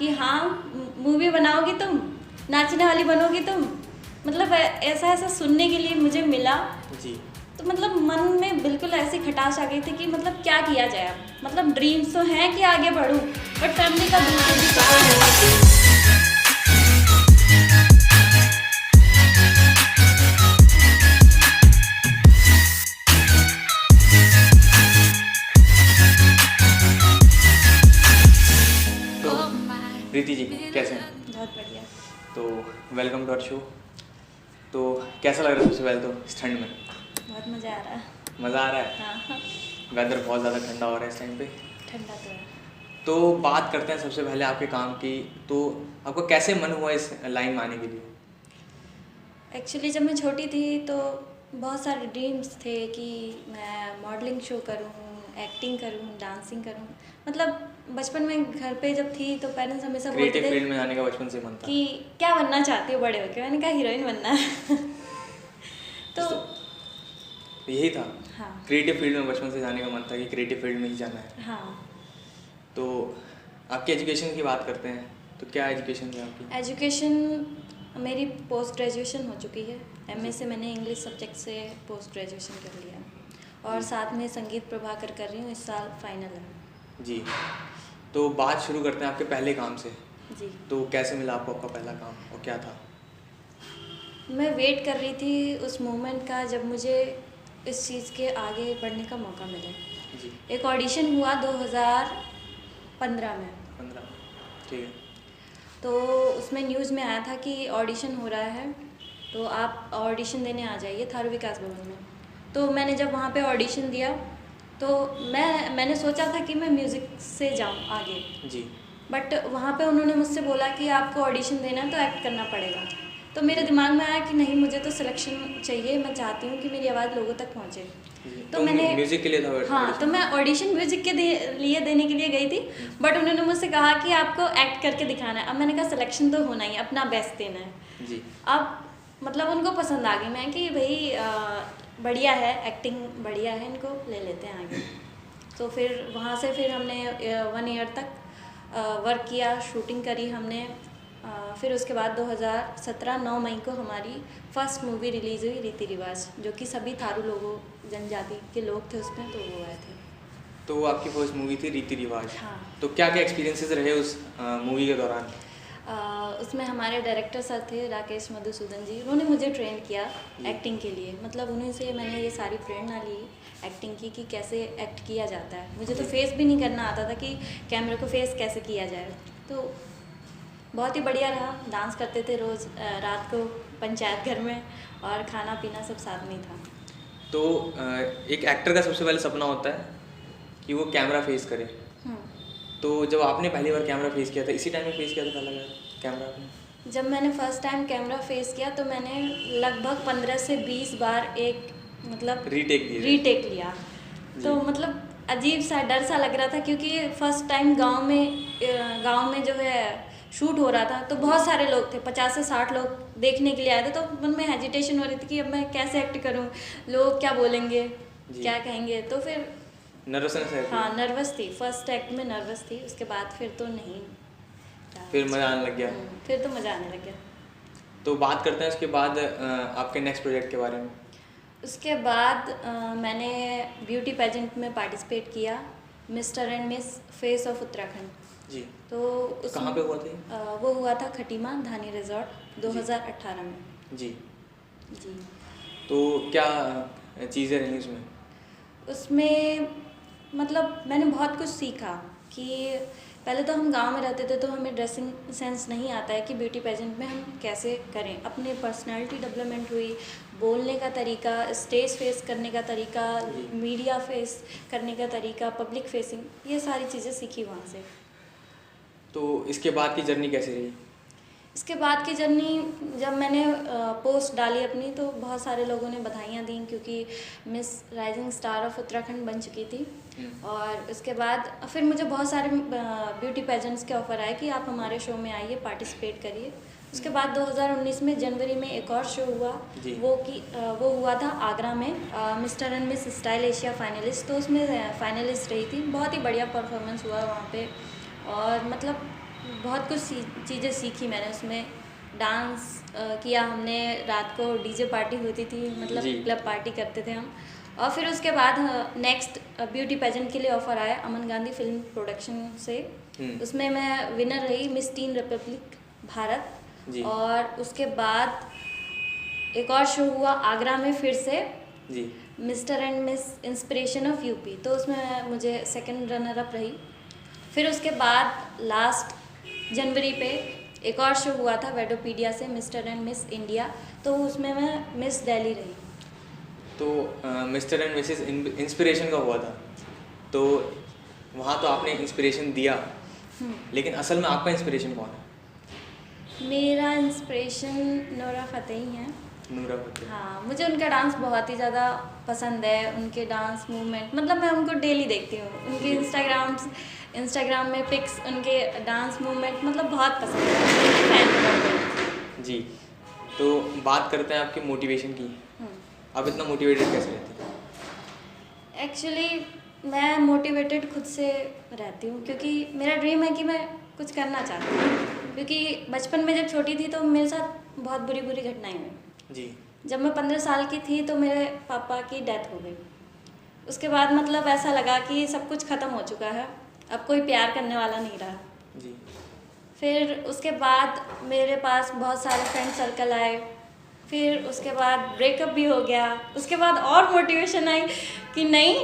कि हाँ मूवी बनाओगी तुम, नाचने वाली बनोगी तुम, मतलब ऐसा ऐसा सुनने के लिए मुझे मिला जी। तो मतलब मन में बिल्कुल ऐसी खटास आ गई थी कि मतलब क्या किया जाए अब, मतलब ड्रीम्स तो हैं कि आगे बढ़ूं बट फैमिली का बिल्कुल भी सपोर्ट नहीं। प्रीति जी कैसे हैं? बहुत बढ़िया। तो वेलकम टू आवर शो। तो कैसा लग रहा है सबसे पहले तो इस ठंड में? बहुत मज़ा आ रहा है। मज़ा आ रहा है? हाँ। वेदर बहुत ज़्यादा ठंडा हो रहा है इस टाइम पे। ठंडा तो है। तो बात करते हैं सबसे पहले आपके काम की। तो आपको कैसे मन हुआ इस लाइन में आने के लिए? एक्चुअली जब मैं छोटी थी तो बहुत सारे ड्रीम्स थे कि मैं मॉडलिंग शो करूं, एक्टिंग करूं, डांसिंग करूं। मतलब बचपन में घर पे जब थी तो पेरेंट्स हमेशा बोलते क्रिएटिव थे फील्ड में जाने का बचपन से मन था कि क्या बनना चाहती हो बड़े होके। मैंने कहा हीरोइन बनना है। तो यही था। हाँ। क्रिएटिव फील्ड में बचपन से जाने का मन था कि क्रिएटिव फील्ड में ही जाना है। हाँ। तो आपकी एजुकेशन की बात करते हैं तो क्या एजुकेशन है आपकी? एजुकेशन मेरी पोस्ट ग्रेजुएशन हो चुकी है। एमए से मैंने इंग्लिश सब्जेक्ट से पोस्ट ग्रेजुएशन कर लिया और साथ में संगीत प्रभाकर कर रही हूँ, इस साल फाइनल है। जी। तो बात शुरू करते हैं आपके पहले काम से। जी। तो कैसे मिला आपको आपका पहला काम और क्या था? मैं वेट कर रही थी उस मोमेंट का जब मुझे इस चीज़ के आगे बढ़ने का मौका मिले। जी। एक ऑडिशन हुआ 2015 में। 15। ठीक है। तो उसमें न्यूज़ में आया था कि ऑडिशन हो रहा है तो आप ऑडिशन देने आ जाइए थारू विकास भवन में। तो मैंने जब वहाँ पे ऑडिशन दिया तो मैंने सोचा था कि मैं म्यूज़िक से जाऊँ आगे। जी। बट वहाँ पे उन्होंने मुझसे बोला कि आपको ऑडिशन देना है तो एक्ट करना पड़ेगा। तो मेरे दिमाग में आया कि नहीं, मुझे तो सिलेक्शन चाहिए, मैं चाहती हूँ कि मेरी आवाज़ लोगों तक पहुँचे। तो मैंने म्यूजिक के लिए था? हाँ, तो मैं ऑडिशन म्यूजिक के लिए देने के लिए गई थी बट उन्होंने मुझसे कहा कि आपको एक्ट करके दिखाना है। अब मैंने कहा सिलेक्शन तो होना ही, अपना बेस्ट देना है। जी। अब मतलब उनको पसंद आ गई मैं कि भाई बढ़िया है, एक्टिंग बढ़िया है, इनको ले लेते हैं आगे। तो फिर वहाँ से फिर हमने 1 ईयर तक वर्क किया, शूटिंग करी हमने। फिर उसके बाद 2017 9 मई को हमारी फर्स्ट मूवी रिलीज़ हुई रीति रिवाज, जो कि सभी थारू लोगों जनजाति के लोग थे उसमें, तो वो आए थे। तो वो आपकी फर्स्ट मूवी थी रीति रिवाज। हाँ। तो क्या क्या एक्सपीरियंसेस रहे उस मूवी के दौरान? उसमें हमारे डायरेक्टर सर थे राकेश मधुसूदन जी, उन्होंने मुझे ट्रेन किया एक्टिंग के लिए। मतलब उन्हीं से मैंने ये सारी प्रेरणा ली एक्टिंग की कि कैसे एक्ट किया जाता है। मुझे तो फेस भी नहीं करना आता था कि कैमरे को फेस कैसे किया जाए। तो बहुत ही बढ़िया रहा। डांस करते थे रोज़ रात को पंचायत घर में और खाना पीना सब साथ में ही था। तो एक एक्टर का सबसे पहले सपना होता है कि वो कैमरा फेस करे। तो जब आपने पहली बार कैमरा फेस किया था, इसी टाइम में फेस किया था पहला कैमरा आपने? जब मैंने फ़र्स्ट टाइम कैमरा फेस किया तो मैंने लगभग 15 से 20 बार एक मतलब रीटेक लिया। तो मतलब अजीब सा डर सा लग रहा था क्योंकि फ़र्स्ट टाइम गांव में जो है शूट हो रहा था तो बहुत सारे लोग थे, 50 से 60 लोग देखने के लिए आए थे। तो मन में हेजिटेशन हो रही थी कि अब मैं कैसे एक्ट करूं, लोग क्या बोलेंगे, क्या कहेंगे। तो फिर नर्वसनेस है? हाँ, नर्वस थी। फर्स्ट एक्ट में नर्वस थी, उसके बाद फिर तो नहीं, फिर मज़ा आने लग गया। फिर तो मज़ा आने लग गया। तो बात करते हैं उसके बाद आपके नेक्स्ट प्रोजेक्ट के बारे में। उसके बाद मैंने ब्यूटी पेजेंट में पार्टिसिपेट किया, mister and miss face of Uttarakhand. जी। तो कहाँ पे हुआ था? वो हुआ था खटीमा धानी रिजॉर्ट 2018 में। जी। जी। तो क्या चीज़ें रही उसमें? उसमें मतलब मैंने बहुत कुछ सीखा कि पहले तो हम गांव में रहते थे तो हमें ड्रेसिंग सेंस नहीं आता है कि ब्यूटी पेजेंट में हम कैसे करें। अपने पर्सनालिटी डेवलपमेंट हुई, बोलने का तरीका, स्टेज फेस करने का तरीका, मीडिया फेस करने का तरीका, पब्लिक फेसिंग, ये सारी चीज़ें सीखी वहाँ से। तो इसके बाद की जर्नी कैसी रही? इसके बाद की जर्नी जब मैंने पोस्ट डाली अपनी तो बहुत सारे लोगों ने बधाइयाँ दी क्योंकि miss rising star of Uttarakhand बन चुकी थी। और उसके बाद फिर मुझे बहुत सारे ब्यूटी पेजेंट्स के ऑफ़र आए कि आप हमारे शो में आइए, पार्टिसिपेट करिए। उसके बाद 2019 में जनवरी में एक और शो हुआ, वो हुआ था आगरा में, mister and miss style Asia finalist. तो उसमें फाइनलिस्ट रही थी। बहुत ही बढ़िया परफॉर्मेंस हुआ वहाँ पे और मतलब बहुत कुछ चीज़ें सीखी मैंने उसमें। डांस किया हमने, रात को डीजे पार्टी होती थी, मतलब जी। क्लब पार्टी करते थे हम। और फिर उसके बाद नेक्स्ट ब्यूटी पेजेंट के लिए ऑफ़र आया अमन गांधी फिल्म प्रोडक्शन से। उसमें मैं विनर रही मिस टीन रिपब्लिक भारत। जी। और उसके बाद एक और शो हुआ आगरा में फिर से, जी। Mister and miss inspiration of UP, तो उसमें मुझे सेकंड रनर अप रही। फिर उसके बाद लास्ट जनवरी पे एक और शो हुआ था वेडोपीडिया से, मिस्टर एंड मिस इंडिया, तो उसमें मैं मिस दिल्ली रही। तो मिस्टर एंड मिसेस इंस्पिरेशन का हुआ था, तो वहाँ तो आपने इंस्पिरेशन दिया, लेकिन असल में आपका इंस्पिरेशन कौन है? मेरा इंस्पिरेशन नूरा फतेही हैं। नूरा फतेही। हाँ, मुझे उनका डांस बहुत ही ज़्यादा पसंद है, उनके डांस मूवमेंट, मतलब मैं उनको डेली देखती हूँ। उनके इंस्टाग्राम में पिक्स, उनके डांस मूवमेंट मतलब बहुत पसंद है, उनकी फैन हूँ। जी। तो बात करते हैं आपके मोटिवेशन की। आप इतना मोटिवेटेड कैसे रहती हैं? एक्चुअली मैं मोटिवेटेड खुद से रहती हूँ, क्योंकि मेरा ड्रीम है कि मैं कुछ करना चाहती हूँ। क्योंकि बचपन में जब छोटी थी तो मेरे साथ बहुत बुरी घटनाएं हुई। जी। जब मैं 15 साल की थी तो मेरे पापा की डेथ हो गई। उसके बाद मतलब ऐसा लगा कि सब कुछ ख़त्म हो चुका है, अब कोई प्यार करने वाला नहीं रहा। जी। फिर उसके बाद मेरे पास बहुत सारे फ्रेंड सर्कल आए, फिर उसके बाद ब्रेकअप भी हो गया। उसके बाद और मोटिवेशन आई कि नहीं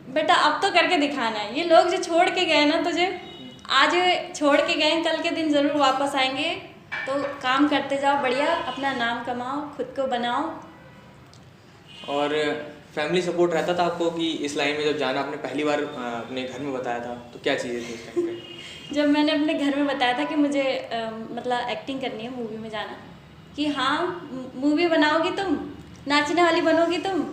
बेटा, अब तो करके दिखाना है। ये लोग जो छोड़ के गए ना तुझे, आज छोड़ के गए, कल के दिन ज़रूर वापस आएंगे, तो काम करते जाओ बढ़िया, अपना नाम कमाओ, खुद को बनाओ। और फैमिली सपोर्ट रहता था आपको कि इस लाइन में जब जाना? आपने पहली बार अपने घर में बताया था तो क्या चीज़ें थी उस टाइम पे? जब मैंने अपने घर में बताया था कि मुझे मतलब एक्टिंग करनी है, मूवी में जाना, कि हाँ मूवी बनाओगी तुम, नाचने वाली बनोगी तुम,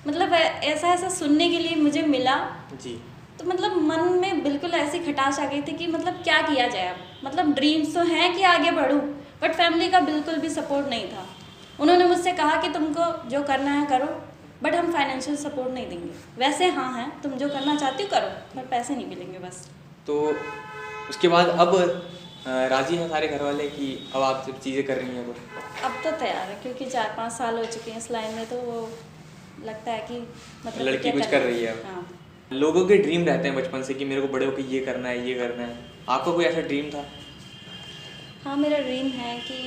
मतलब ऐसा सुनने के लिए मुझे मिला। जी। तो मतलब मन में बिल्कुल ऐसी खटास आ गई थी कि मतलब क्या किया जाए अब। मतलब ड्रीम्स तो हैं कि आगे बढ़ूँ, बट फैमिली का बिल्कुल भी सपोर्ट नहीं था। उन्होंने मुझसे कहा कि तुमको जो करना है करो, बट हम फाइनेंशियल सपोर्ट नहीं देंगे। वैसे हाँ हैं, तुम जो करना चाहती हो करो, बट पैसे नहीं मिलेंगे बस। तो उसके बाद अब राजी हैं सारे घर वाले कि अब आप जब चीज़ें कर रही हैं तो? अब तो तैयार है, क्योंकि 4-5 साल हो चुके हैं इस लाइन में, तो वो लगता है कि मतलब लड़की कुछ कर रही है अब। हाँ। लोगों के ड्रीम रहते हैं बचपन से कि मेरे को बड़े होकर ये करना है, ये करना है। आपका कोई ऐसा ड्रीम था? हाँ, मेरा ड्रीम है कि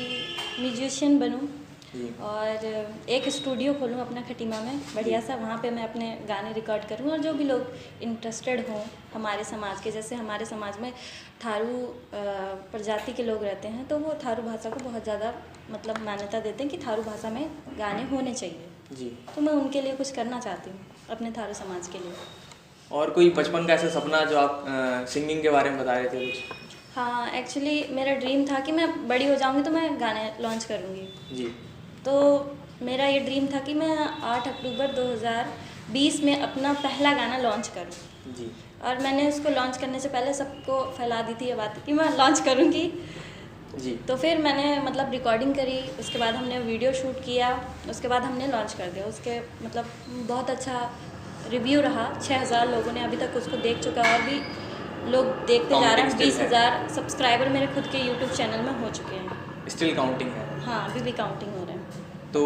म्यूजिशियन बनूं जी। और एक स्टूडियो खोलूं अपना खटीमा में बढ़िया सा, वहाँ पे मैं अपने गाने रिकॉर्ड करूं, और जो भी लोग इंटरेस्टेड हों हमारे समाज के, जैसे हमारे समाज में थारू प्रजाति के लोग रहते हैं, तो वो थारू भाषा को बहुत ज़्यादा मतलब मान्यता देते हैं कि थारू भाषा में गाने होने चाहिए। जी। तो मैं उनके लिए कुछ करना चाहती हूँ, अपने थारू समाज के लिए। और कोई बचपन का ऐसा सपना जो आप सिंगिंग के बारे में बता रहे थे कुछ? हाँ, एक्चुअली मेरा ड्रीम था कि मैं बड़ी हो जाऊँगी तो मैं गाने लॉन्च करूँगी। जी। तो मेरा ये ड्रीम था कि मैं 8 अक्टूबर 2020 में अपना पहला गाना लॉन्च करूँ। जी। और मैंने उसको लॉन्च करने से पहले सबको फैला दी थी ये बात कि मैं लॉन्च करूँगी। जी। तो फिर मैंने मतलब रिकॉर्डिंग करी, उसके बाद हमने वीडियो शूट किया, उसके बाद हमने लॉन्च कर दिया। उसके मतलब बहुत अच्छा रिव्यू रहा, 6000 लोगों ने अभी तक उसको देख चुका है, और भी लोग देखते जा रहे हैं। 20,000 सब्सक्राइबर मेरे खुद के यूट्यूब चैनल में हो चुके हैं। स्टिल काउंटिंग है? हाँ, अभी भी काउंटिंग हो रहे हैं। तो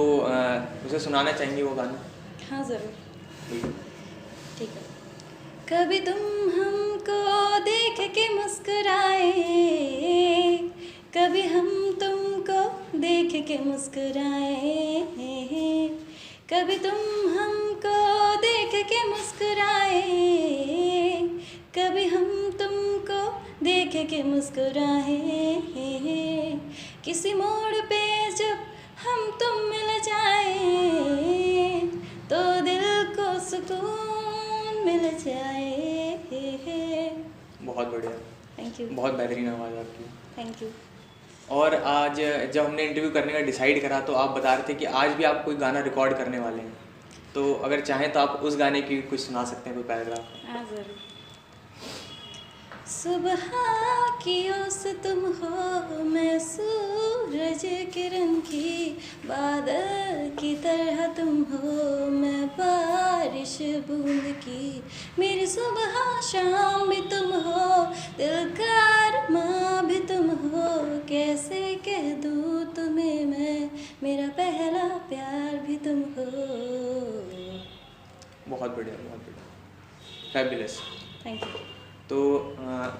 उसे सुनाना चाहेंगे वो गाना? हाँ ज़रूर, ठीक है। कभी तुम हमको देख के मुस्कुराए, कभी हम तुमको देख के मुस्कुराए, कभी तुम हमको देख के मुस्कुराए, कभी हम तुमको देख के मुस्कुराए, किसी मोड़ पे जब हम तुम मिल जाए, तो दिल को सुकून मिल जाए। बहुत बढ़िया, थैंक यू। बहुत बेहतरीन आवाज़ आपकी। Thank you. और आज जब हमने इंटरव्यू करने का डिसाइड करा तो आप बता रहे थे कि आज भी आप कोई गाना रिकॉर्ड करने वाले हैं, तो अगर चाहें तो आप उस गाने की कुछ सुना सकते हैं, कोई पैराग्राफ? हाँ ज़रूर। सुबह की ओस तुम हो, मैं सूरज सूरज किरण की, बादल की तरह तुम हो, मैं बारिश बूंद की, मेरी सुबह शाम भी तुम हो, दिल का अरमां भी तुम हो, कैसे कह दूँ तुम्हें मैं, मेरा पहला प्यार भी तुम हो। बहुत बढ़िया, बहुत बढ़िया, फैबुलस। Thank you. तो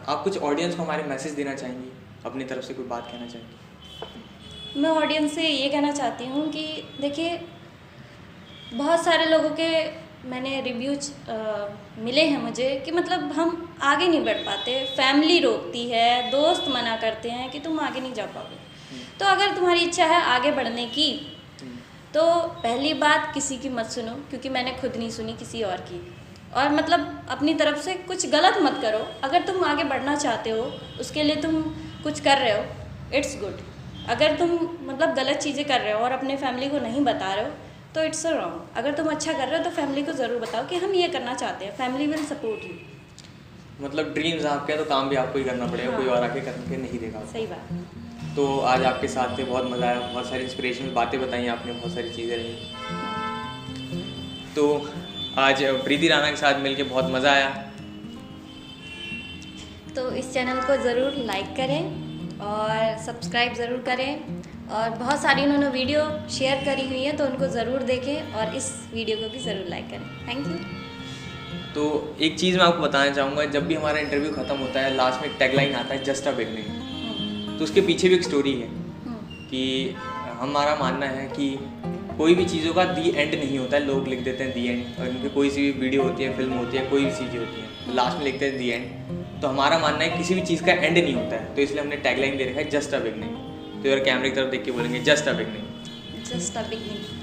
आप कुछ ऑडियंस को हमारे मैसेज देना चाहेंगी, अपनी तरफ से कोई बात कहना चाहेंगी? मैं ऑडियंस से ये कहना चाहती हूँ कि देखिए, बहुत सारे लोगों के मैंने रिव्यूज मिले हैं मुझे कि मतलब हम आगे नहीं बढ़ पाते, फैमिली रोकती है, दोस्त मना करते हैं कि तुम आगे नहीं जा पाओगे। तो अगर तुम्हारी इच्छा है आगे बढ़ने की, तो पहली बात किसी की मत सुनो, क्योंकि मैंने खुद नहीं सुनी किसी और की। और मतलब अपनी तरफ से कुछ गलत मत करो। अगर तुम आगे बढ़ना चाहते हो, उसके लिए तुम कुछ कर रहे हो, इट्स गुड। अगर तुम मतलब गलत चीज़ें कर रहे हो और अपने फैमिली को नहीं बता रहे हो, तो इट्स रॉन्ग। अगर तुम अच्छा कर रहे हो तो फैमिली को ज़रूर बताओ कि हम ये करना चाहते हैं, फैमिली विल सपोर्ट यू। मतलब ड्रीम्स आपके हैं तो काम भी आपको ही करना पड़ेगा। हाँ। कोई और आके करके नहीं देगा। सही बात। तो आज आपके साथ थे, बहुत मज़ा आया, बहुत सारी इंस्पिरेशनल बातें बताई आपने, बहुत सारी चीज़ें रही। तो आज प्रीति राणा के साथ मिलके बहुत मज़ा आया। तो इस चैनल को ज़रूर लाइक करें और सब्सक्राइब ज़रूर करें, और बहुत सारी उन्होंने वीडियो शेयर करी हुई है तो उनको ज़रूर देखें, और इस वीडियो को भी ज़रूर लाइक करें। Thank you. तो एक चीज़ मैं आपको बताना चाहूँगा, जब भी हमारा इंटरव्यू ख़त्म होता है, लास्ट में एक टैगलाइन आता है, जस्ट अ बिगनिंग। तो उसके पीछे भी एक स्टोरी है कि हमारा मानना है कि कोई भी चीज़ों का दी एंड नहीं होता है। लोग लिख देते हैं दी एंड, और उनकी कोई सी भी वीडियो होती है, फिल्म होती है, कोई भी चीज़ें होती हैं, लास्ट में लिखते हैं दी एंड। तो हमारा मानना है किसी भी चीज़ का एंड नहीं होता है, तो इसलिए हमने टैगलाइन दे रखा है जस्ट अ बिगनिंग। तो यार कैमरे की तरफ देख के बोलेंगे just a beginning. Just a beginning.